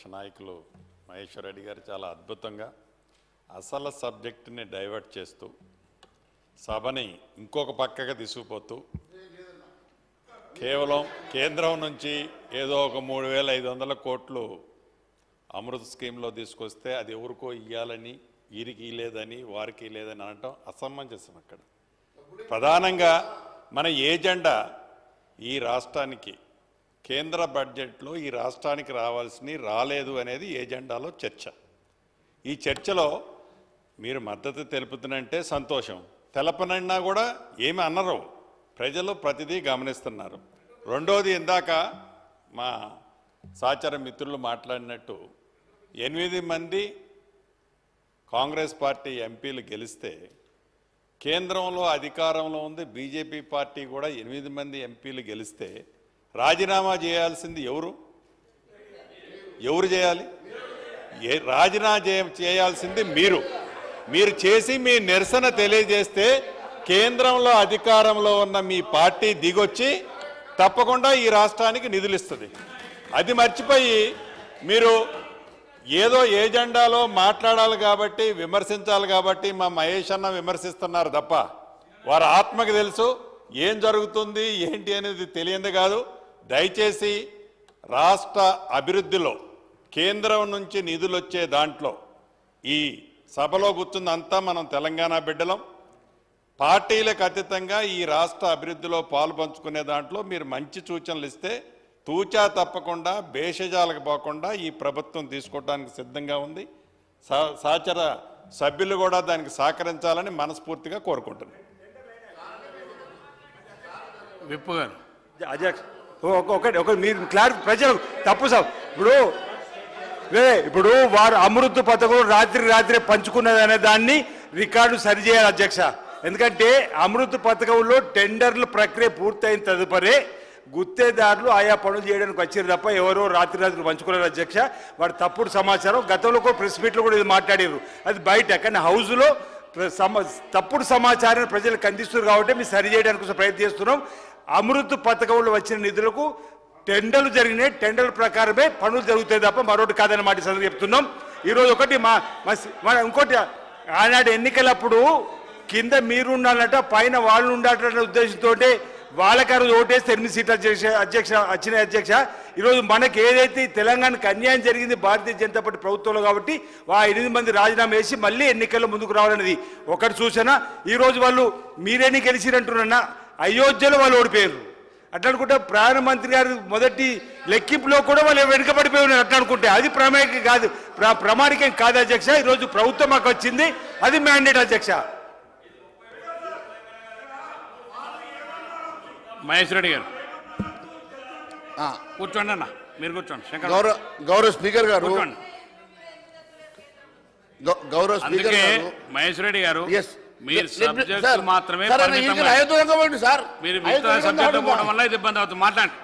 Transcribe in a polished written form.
ప్రతిపక్ష నాయకులు మహేశ్వర్ రెడ్డి గారు చాలా అద్భుతంగా అసలు సబ్జెక్టుని డైవర్ట్ చేస్తూ సభని ఇంకొక పక్కగా తీసుకుపోతూ కేవలం కేంద్రం నుంచి ఏదో ఒక 3,500 కోట్లు అమృత్ స్కీమ్లో తీసుకొస్తే అది ఎవరికో ఇవ్వాలని వీరికి లేదని వారికి లేదని అనటం అసమంజసం. అక్కడ ప్రధానంగా మన ఏజెండా ఈ రాష్ట్రానికి కేంద్ర బడ్జెట్లో ఈ రాష్ట్రానికి రావాల్సినవి రాలేదు అనేది ఏజెండాలో చర్చ. ఈ చర్చలో మీరు మద్దతు తెలుపుతున్నంటే సంతోషం, తెలపనన్నా కూడా ఏమి అనరు, ప్రజలు ప్రతిదీ గమనిస్తున్నారు. రెండోది, ఇందాక మా సహచర మిత్రులు మాట్లాడినట్టు 8 మంది కాంగ్రెస్ పార్టీ ఎంపీలు గెలిస్తే కేంద్రంలో అధికారంలో ఉంది బీజేపీ పార్టీ కూడా 8 మంది ఎంపీలు గెలిస్తే రాజీనామా చేయాల్సింది ఎవరు చేయాలి? రాజీనామా చేయాల్సింది మీరు చేసి మీ నిరసన తెలియజేస్తే కేంద్రంలో అధికారంలో ఉన్న మీ పార్టీ దిగొచ్చి తప్పకుండా ఈ రాష్ట్రానికి నిధులు ఇస్తుంది. అది మర్చిపోయి మీరు ఏదో ఏజెండాలో మాట్లాడాలి కాబట్టి విమర్శించాలి కాబట్టి మా మహేష్ అన్న విమర్శిస్తున్నారు తప్ప వారి ఆత్మకి తెలుసు ఏం జరుగుతుంది ఏంటి అనేది తెలియంది కాదు. దయచేసి రాష్ట్ర అభివృద్ధిలో కేంద్రం నుంచి నిధులు వచ్చే దాంట్లో ఈ సభలో కూర్చుందంతా మనం తెలంగాణ బిడ్డలం. పార్టీలకు అతీతంగా ఈ రాష్ట్ర అభివృద్ధిలో పాలు పంచుకునే దాంట్లో మీరు మంచి సూచనలు ఇస్తే తూచా తప్పకుండా భేషజాలకు పోకుండా ఈ ప్రభుత్వం తీసుకోవడానికి సిద్ధంగా ఉంది. సహచర సభ్యులు కూడా దానికి సహకరించాలని మనస్ఫూర్తిగా కోరుకుంటున్నాను. విప్పు గారు అధ్యక్ష ఒకటి మీరు క్లారిటీ ప్రజలు తప్పు సార్. ఇప్పుడు వారు అమృత్ పథకం రాత్రి పంచుకున్నది అనే దాన్ని రికార్డు సరిచేయాలి అధ్యక్ష. ఎందుకంటే అమృత్ పథకంలో టెండర్ల ప్రక్రియ పూర్తయిన తదుపరి గుత్తేదారులు ఆయా పనులు చేయడానికి వచ్చారు తప్ప ఎవరో రాత్రి పంచుకున్నారు అధ్యక్ష. వాడు తప్పుడు సమాచారం గతంలో కూడా ప్రెస్ మీట్లో కూడా ఇది మాట్లాడారు, అది బయట. కానీ హౌస్లో తప్పుడు సమాచారాన్ని ప్రజలకు అందిస్తున్నారు కాబట్టి మేము సరి చేయడానికి ప్రయత్నం చేస్తున్నాం. అమృత్ పథకంలో వచ్చిన నిధులకు టెండర్లు జరిగినాయి, టెండర్ల ప్రకారమే పనులు జరుగుతాయి తప్ప మరొకటి కాదని మాట సంగతి చెప్తున్నాం. ఈరోజు ఒకటి ఇంకోటి, ఆనాడు ఎన్నికలప్పుడు కింద మీరు ఉండాలట పైన వాళ్ళు ఉండాలన్న ఉద్దేశంతో వాళ్ళకారు ఓటేస్తే 8 సీట్లు వచ్చినాయి అధ్యక్ష. ఈరోజు మనకి ఏదైతే తెలంగాణకు అన్యాయం జరిగింది భారతీయ జనతా పార్టీ ప్రభుత్వంలో కాబట్టి 8 మంది రాజీనామా వేసి మళ్ళీ ఎన్నికల్లో ముందుకు రావాలనేది ఒకటి సూచన. ఈరోజు వాళ్ళు మీరేని గెలిచిరంటున్నా అయోధ్యలో వాళ్ళు ఓడిపోయారు. అట్లా అనుకుంటే ప్రధానమంత్రి గారు మొదటి లెక్కింపులో కూడా వాళ్ళు వెనుకబడిపోయి ఉన్నారు. అట్లా అనుకుంటే అది ప్రామాణికం కాదు అధ్యక్ష. ఈరోజు ప్రభుత్వం మాకు వచ్చింది, అది మ్యాండేట్ అధ్యక్ష. మహేష్ రెడ్డి గారు కూర్చోండి అన్న, మీరు కూర్చోండి. గౌరవ స్పీకర్ గారు, మహేష్ రెడ్డి గారు మీరు సబ్జెక్ట్ మాత్రమే మీరు సబ్జెక్ట్ పోవడం వల్ల ఇది ఇబ్బంది అవుతుంది. మాట్లాడండి.